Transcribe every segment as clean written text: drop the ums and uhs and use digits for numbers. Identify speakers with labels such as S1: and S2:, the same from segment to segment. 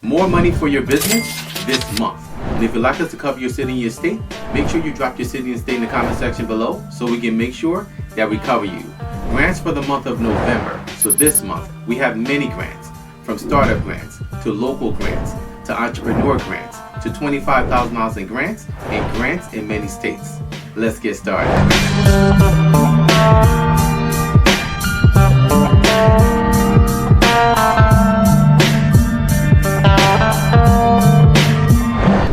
S1: More money for your business this month. And if you'd like us to cover your city and your state, make sure you drop your city and state in the comment section below so we can make sure that we cover you. Grants for the month of November. So this month, we have many grants, from startup grants to local grants to entrepreneur grants to $25,000 in grants and grants in many states. Let's get started.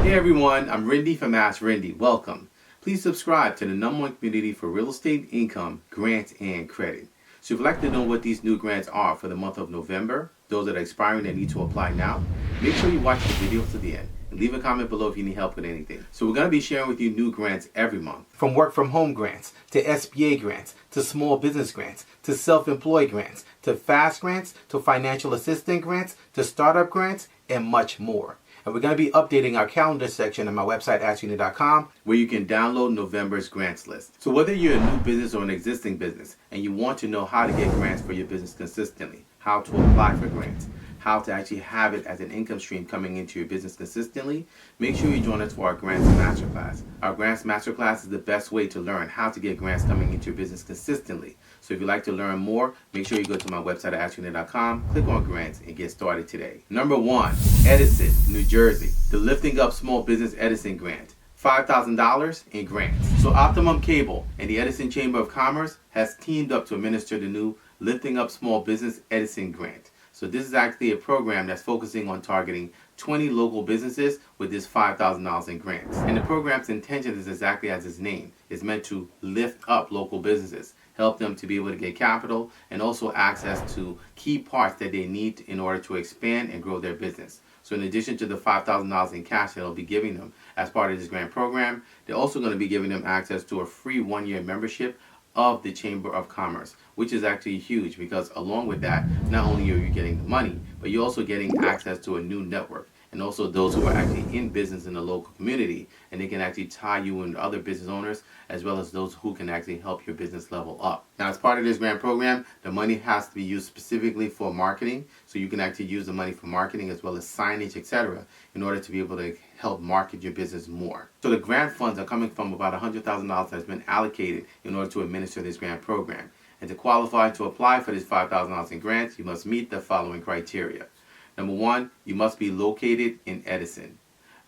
S1: Hey everyone, I'm Rinde from AskRinde. Welcome. Please subscribe to the #1 community for real estate, income, grants, and credit. So if you'd like to know what these new grants are for the month of November, those that are expiring that need to apply now, make sure you watch the video to the end and leave a comment below if you need help with anything. So we're going to be sharing with you new grants every month. From work from home grants, to SBA grants, to small business grants, to self-employed grants, to fast grants, to financial assistance grants, to startup grants, and much more. And we're going to be updating our calendar section on my website, AskRinde.com, where you can download November's grants list. So whether you're a new business or an existing business and you want to know how to get grants for your business consistently, how to apply for grants, how to actually have it as an income stream coming into your business consistently, make sure you join us for our Grants Masterclass. Our Grants Masterclass is the best way to learn how to get grants coming into your business consistently. So if you'd like to learn more, make sure you go to my website at AskRinde.com, click on grants, and get started today. Number 1, Edison, New Jersey, the Lifting Up Small Business Edison Grant. $5,000 in grants. So Optimum Cable and the Edison Chamber of Commerce has teamed up to administer the new Lifting Up Small Business Edison Grant. So this is actually a program that's focusing on targeting 20 local businesses with this $5,000 in grants. And the program's intention is exactly as its name. It's meant to lift up local businesses, help them to be able to get capital and also access to key parts that they need in order to expand and grow their business. So in addition to the $5,000 in cash that they'll be giving them as part of this grant program, they're also going to be giving them access to a free 1-year membership of the Chamber of Commerce, which is actually huge because along with that, not only are you getting the money, but you're also getting access to a new network and also those who are actually in business in the local community, and they can actually tie you in other business owners as well as those who can actually help your business level up. Now, as part of this grant program, the money has to be used specifically for marketing, so you can actually use the money for marketing as well as signage, etc., in order to be able to help market your business more. So the grant funds are coming from about $100,000 that's been allocated in order to administer this grant program. And to qualify to apply for this $5,000 in grants, you must meet the following criteria. Number 1, you must be located in Edison.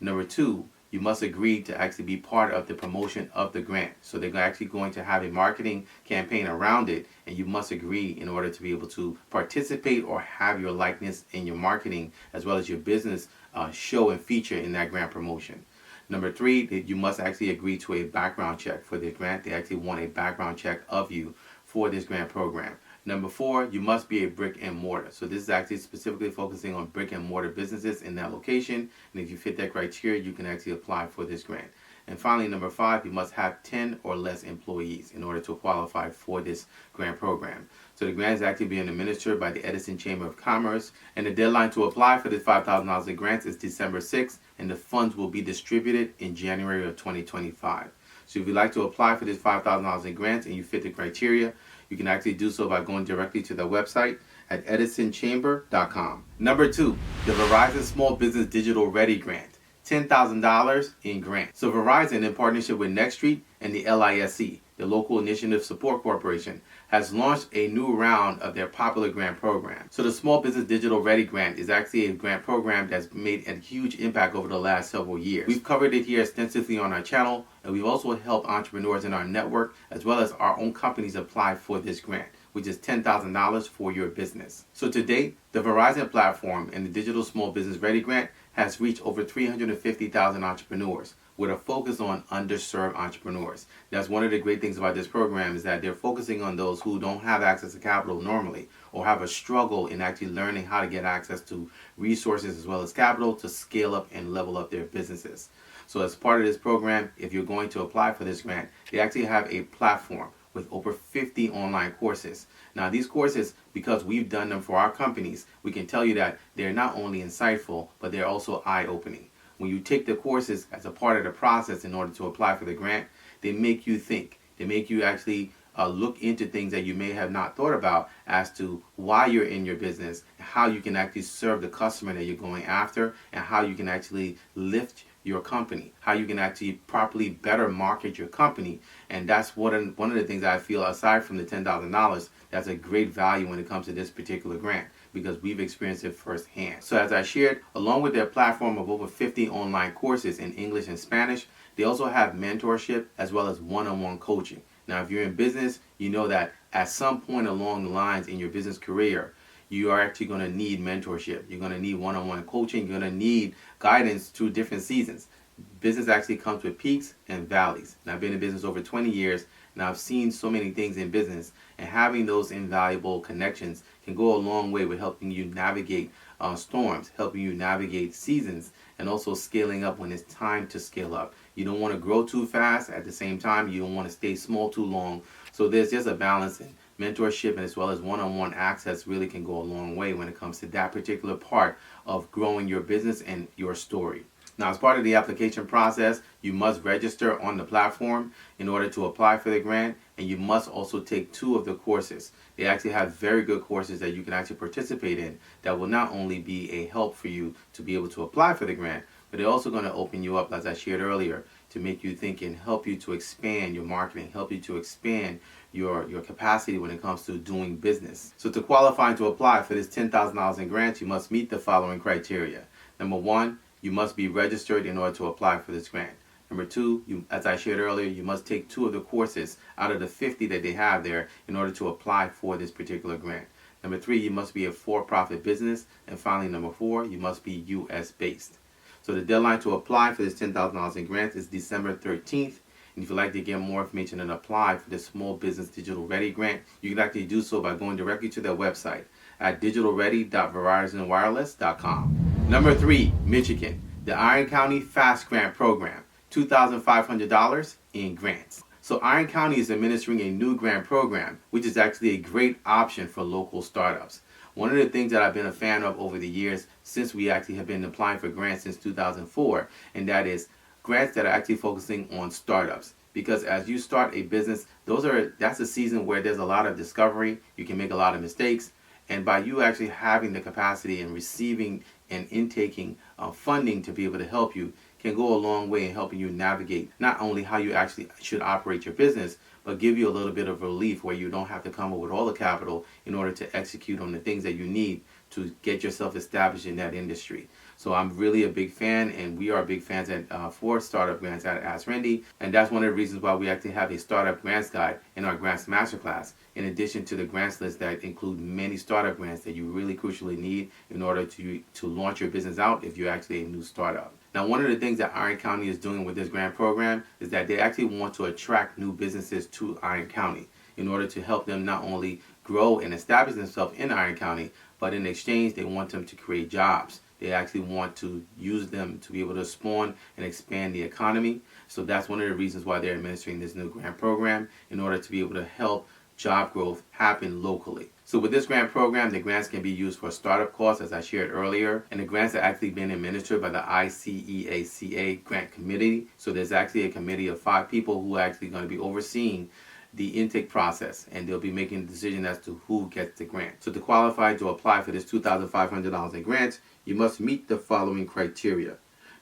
S1: Number 2, you must agree to actually be part of the promotion of the grant. So they're actually going to have a marketing campaign around it, and you must agree in order to be able to participate or have your likeness in your marketing as well as your business show and feature in that grant promotion. Number 3, that you must actually agree to a background check for the grant. They actually want a background check of you for this grant program. Number 4, you must be a brick and mortar. So this is actually specifically focusing on brick and mortar businesses in that location. And if you fit that criteria, you can actually apply for this grant. And finally, number 5, you must have 10 or less employees in order to qualify for this grant program. So the grant is actually being administered by the Edison Chamber of Commerce. And the deadline to apply for this $5,000 in grants is December 6th. And the funds will be distributed in January of 2025. So if you'd like to apply for this $5,000 in grants and you fit the criteria, you can actually do so by going directly to their website at edisonchamber.com. Number 2, the Verizon Small Business Digital Ready Grant. $10,000 in grant. So Verizon, in partnership with NextStreet and the LISC, the Local Initiative Support Corporation, has launched a new round of their popular grant program. So the Small Business Digital Ready Grant is actually a grant program that's made a huge impact over the last several years. We've covered it here extensively on our channel, and we've also helped entrepreneurs in our network as well as our own companies apply for this grant, which is $10,000 for your business. So to date, the Verizon platform and the Digital Small Business Ready Grant has reached over 350,000 entrepreneurs with a focus on underserved entrepreneurs. That's one of the great things about this program is that they're focusing on those who don't have access to capital normally or have a struggle in actually learning how to get access to resources as well as capital to scale up and level up their businesses. So as part of this program, if you're going to apply for this grant, they actually have a platform with over 50 online courses. Now these courses, because we've done them for our companies, we can tell you that they're not only insightful, but they're also eye-opening. When you take the courses as a part of the process in order to apply for the grant, they make you think. They make you actually look into things that you may have not thought about as to why you're in your business, how you can actually serve the customer that you're going after, and how you can actually lift your company, how you can actually properly better market your company. And that's one of the things I feel, aside from the $10,000, that's a great value when it comes to this particular grant, because we've experienced it firsthand. So as I shared, along with their platform of over 50 online courses in English and Spanish, they also have mentorship as well as one-on-one coaching. Now, if you're in business, you know that at some point along the lines in your business career, you are actually going to need mentorship. You're going to need one-on-one coaching. You're going to need guidance through different seasons. Business actually comes with peaks and valleys. And I've been in business over 20 years, and I've seen so many things in business. And having those invaluable connections can go a long way with helping you navigate storms, helping you navigate seasons, and also scaling up when it's time to scale up. You don't want to grow too fast. At the same time, you don't want to stay small too long. So there's just a balance in mentorship, and as well as one-on-one access really can go a long way when it comes to that particular part of growing your business and your story. Now, as part of the application process, you must register on the platform in order to apply for the grant, and you must also take 2 of the courses. They actually have very good courses that you can actually participate in that will not only be a help for you to be able to apply for the grant, but they're also going to open you up, as I shared earlier, to make you think and help you to expand your marketing, help you to expand your capacity when it comes to doing business. So to qualify to apply for this $10,000 in grants, you must meet the following criteria. Number 1, you must be registered in order to apply for this grant. Number 2, as I shared earlier, you must take 2 of the courses out of the 50 that they have there in order to apply for this particular grant. Number 3, you must be a for-profit business. And finally, number 4, you must be U.S. based. So the deadline to apply for this $10,000 in grants is December 13th. And if you'd like to get more information and apply for the Small Business Digital Ready grant, you can actually do so by going directly to their website at digitalready.verizonwireless.com. Number 3, Michigan, the Iron County Fast Grant Program, $2,500 in grants. So Iron County is administering a new grant program, which is actually a great option for local startups. One of the things that I've been a fan of over the years, since we actually have been applying for grants since 2004, and that is grants that are actually focusing on startups. Because as you start a business, that's a season where there's a lot of discovery, you can make a lot of mistakes, and by you actually having the capacity and receiving and intaking funding to be able to help you can go a long way in helping you navigate not only how you actually should operate your business, but give you a little bit of relief where you don't have to come up with all the capital in order to execute on the things that you need to get yourself established in that industry. So I'm really a big fan, and we are big fans for startup grants at AskRinde, and that's one of the reasons why we actually have a startup grants guide in our grants masterclass, in addition to the grants list that include many startup grants that you really crucially need in order to launch your business out if you're actually a new startup. Now, one of the things that Iron County is doing with this grant program is that they actually want to attract new businesses to Iron County in order to help them not only grow and establish themselves in Iron County, but in exchange, they want them to create jobs. They actually want to use them to be able to spawn and expand the economy. So that's one of the reasons why they're administering this new grant program, in order to be able to help job growth happen locally. So with this grant program, the grants can be used for startup costs, as I shared earlier, and the grants are actually being administered by the ICEACA Grant Committee. So there's actually a committee of 5 people who are actually going to be overseeing the intake process, and they'll be making a decision as to who gets the grant. So to qualify to apply for this $2,500 in grants, you must meet the following criteria.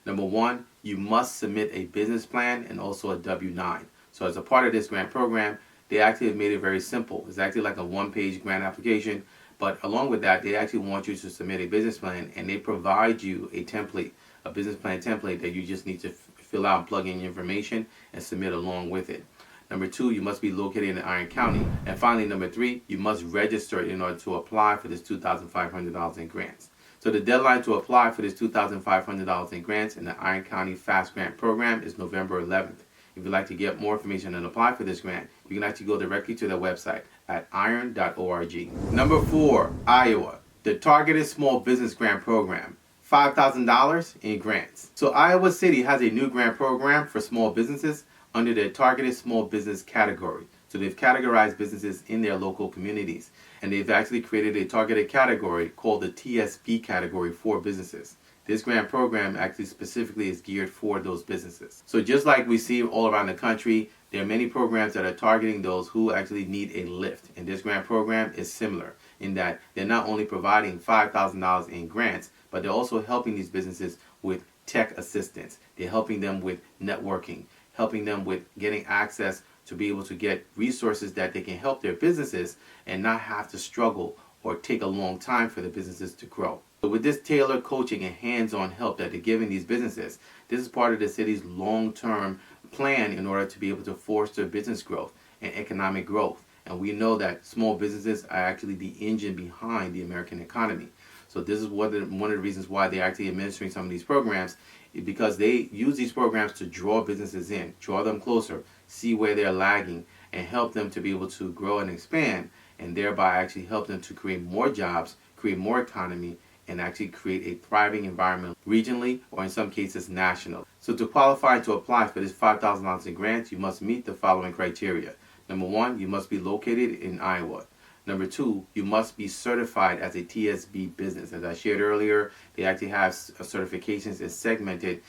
S1: Number 1, you must submit a business plan and also a W-9. So as a part of this grant program, they actually have made it very simple. It's actually like a 1-page grant application, but along with that, they actually want you to submit a business plan, and they provide you a template, a business plan template that you just need to fill out and plug in your information and submit along with it. Number 2, you must be located in Iron County. And finally, number 3, you must register in order to apply for this $2,500 in grants. So the deadline to apply for this $2,500 in grants in the Iron County Fast Grant Program is November 11th. If you'd like to get more information and apply for this grant, you can actually go directly to their website at iron.org. Number 4, Iowa, the Targeted Small Business Grant Program, $5,000 in grants. So Iowa City has a new grant program for small businesses under their Targeted Small Business category. So they've categorized businesses in their local communities, and they've actually created a targeted category called the TSB category for businesses. This grant program actually specifically is geared for those businesses. So just like we see all around the country, there are many programs that are targeting those who actually need a lift. And this grant program is similar in that they're not only providing $5,000 in grants, but they're also helping these businesses with tech assistance. They're helping them with networking, helping them with getting access to be able to get resources that they can help their businesses and not have to struggle or take a long time for the businesses to grow. So with this tailored coaching and hands-on help that they're giving these businesses, this is part of the city's long-term plan in order to be able to foster business growth and economic growth. And we know that small businesses are actually the engine behind the American economy. So this is one of the reasons why they're actually administering some of these programs, because they use these programs to draw businesses in, draw them closer, see where they're lagging, and help them to be able to grow and expand, and thereby actually help them to create more jobs, create more economy, and actually create a thriving environment regionally or in some cases national. So to qualify to apply for this $5,000 in grants, you must meet the following criteria. Number one, you must be located in Iowa. Number two, you must be certified as a TSB business. As I shared earlier, they actually have certifications and segmented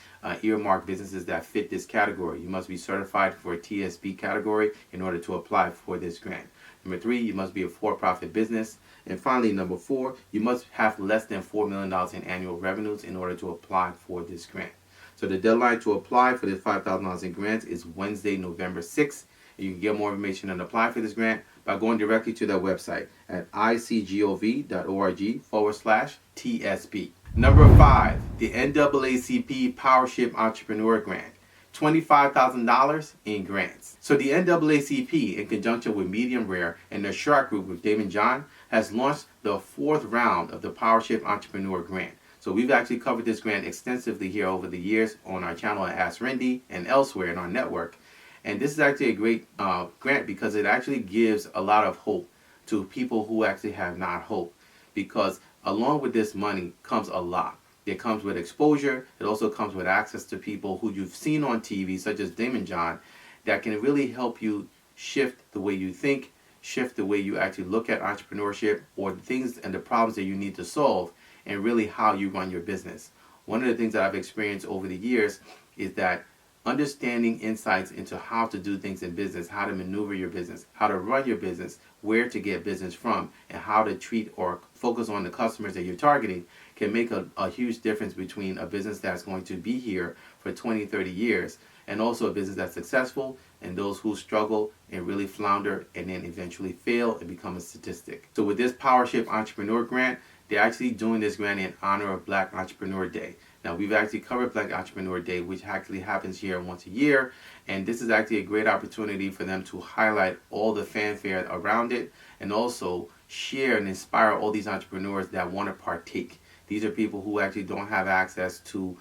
S1: earmarked businesses that fit this category. You must be certified for a TSB category in order to apply for this grant. Number three, you must be a for-profit business. And finally, number four, you must have less than $4 million in annual revenues in order to apply for this grant. So the deadline to apply for this $5,000 in grants is Wednesday, November 6th. You can get more information and apply for this grant by going directly to their website at icgov.org/TSB. Number 5, the NAACP Powership Entrepreneur Grant. $25,000 in grants. So the NAACP, in conjunction with Medium Rare and the Shark Group with Damon John, has launched the 4th round of the Powership Entrepreneur Grant. So we've actually covered this grant extensively here over the years on our channel at AskRinde and elsewhere in our network. And this is actually a great grant because it actually gives a lot of hope to people who actually have not hope. Because along with this money comes a lot. It comes with exposure. It also comes with access to people who you've seen on TV, such as Damon John, that can really help you shift the way you think, shift the way you actually look at entrepreneurship or the things and the problems that you need to solve, and really how you run your business. One of the things that I've experienced over the years is that understanding insights into how to do things in business, how to maneuver your business, how to run your business, where to get business from, and how to treat or focus on the customers that you're targeting can make a huge difference between a business that's going to be here for 20, 30 years and also a business that's successful and those who struggle and really flounder and then eventually fail and become a statistic. So with this Powership Entrepreneur Grant, they're actually doing this grant in honor of Black Entrepreneur Day. Now, we've actually covered Black Entrepreneur Day, which actually happens here once a year, and this is actually a great opportunity for them to highlight all the fanfare around it and also share and inspire all these entrepreneurs that want to partake. These are people who actually don't have access to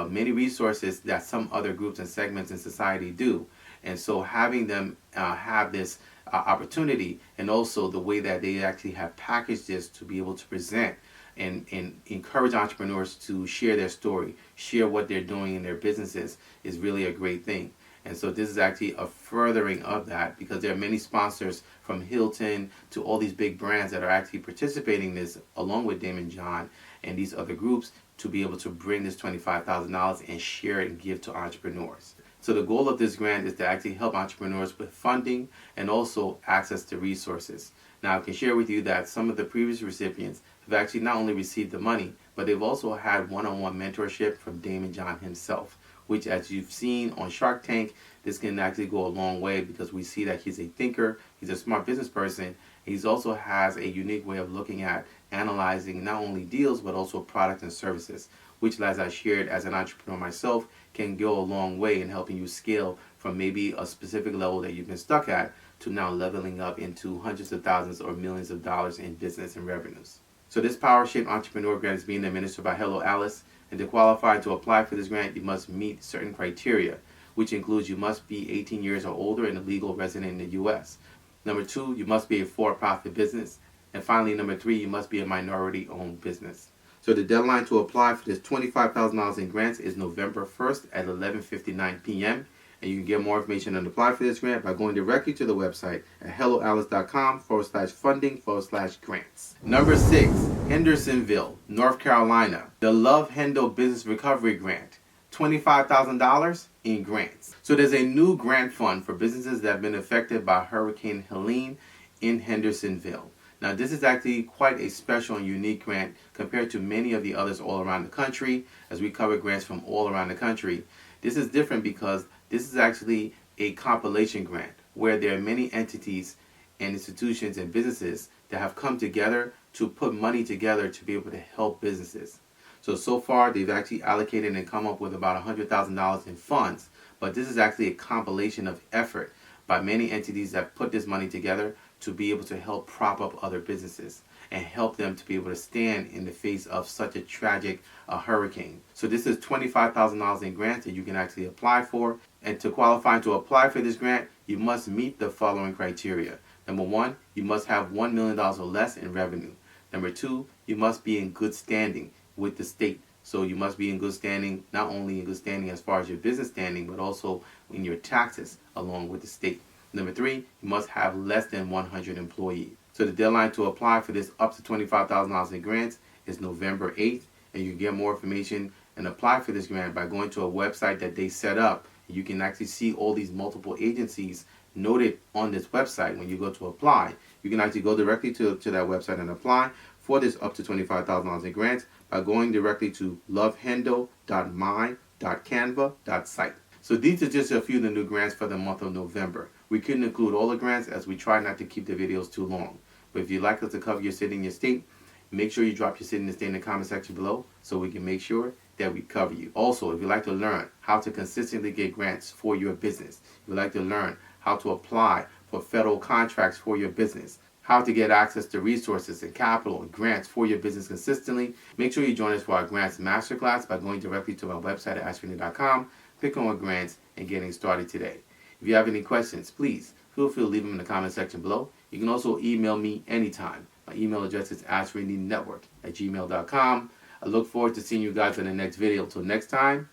S1: many resources that some other groups and segments in society do. And so having them have this opportunity, and also the way that they actually have packaged this to be able to present and encourage entrepreneurs to share their story, share what they're doing in their businesses, is really a great thing. And so this is actually a furthering of that, because there are many sponsors from Hilton to all these big brands that are actually participating in this along with Damon John and these other groups to be able to bring this $25,000 and share it and give to entrepreneurs. So the goal of this grant is to actually help entrepreneurs with funding and also access to resources. Now, I can share with you that some of the previous recipients have actually not only received the money, but they've also had one-on-one mentorship from Damon John himself, which, as you've seen on Shark Tank, this can actually go a long way because we see that he's a thinker, he's a smart business person. He also has a unique way of looking at analyzing not only deals, but also products and services, which, as I shared as an entrepreneur myself, can go a long way in helping you scale from maybe a specific level that you've been stuck at to now leveling up into hundreds of thousands or millions of dollars in business and revenues. So this Powership Entrepreneur Grant is being administered by Hello Alice, and to qualify to apply for this grant, you must meet certain criteria, which includes you must be 18 years or older and a legal resident in the U.S. Number 2, you must be a for-profit business. And finally, number 3, you must be a minority-owned business. So the deadline to apply for this $25,000 in grants is November 1st at 11:59 p.m. And you can get more information and apply for this grant by going directly to the website at helloalice.com/funding/grants. Number 6, Hendersonville, North Carolina. The Love Hendo Business Recovery Grant. $25,000 in grants. So there's a new grant fund for businesses that have been affected by Hurricane Helene in Hendersonville. Now, this is actually quite a special and unique grant compared to many of the others all around the country. As we cover grants from all around the country, this is different because this is actually a compilation grant where there are many entities and institutions and businesses that have come together to put money together to be able to help businesses. So far, they've actually allocated and come up with about $100,000 in funds, but this is actually a compilation of effort by many entities that put this money together to be able to help prop up other businesses and help them to be able to stand in the face of such a tragic hurricane. So this is $25,000 in grants that you can actually apply for. And to qualify to apply for this grant, you must meet the following criteria. Number 1, you must have $1 million or less in revenue. Number 2, you must be in good standing with the state. So you must be in good standing, not only in good standing as far as your business standing, but also in your taxes along with the state. Number 3, you must have less than 100 employees. So the deadline to apply for this up to $25,000 in grants is November 8th, and you can get more information and apply for this grant by going to a website that they set up. You can actually see all these multiple agencies noted on this website. When you go to apply, you can actually go directly to that website and apply for this up to $25,000 in grants by going directly to lovehendo.my.canva.site. So these are just a few of the new grants for the month of November. We couldn't include all the grants as we try not to keep the videos too long. But if you'd like us to cover your city and your state, make sure you drop your city and your state in the comment section below so we can make sure that we cover you. Also, if you'd like to learn how to consistently get grants for your business, if you'd like to learn how to apply for federal contracts for your business, how to get access to resources and capital and grants for your business consistently, make sure you join us for our grants masterclass by going directly to our website at AskRinde.com, click on grants, and getting started today. If you have any questions, please feel free to leave them in the comment section below. You can also email me anytime. My email address is AskRindeNetwork@gmail.com. I look forward to seeing you guys in the next video. Until next time,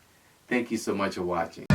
S1: thank you so much for watching.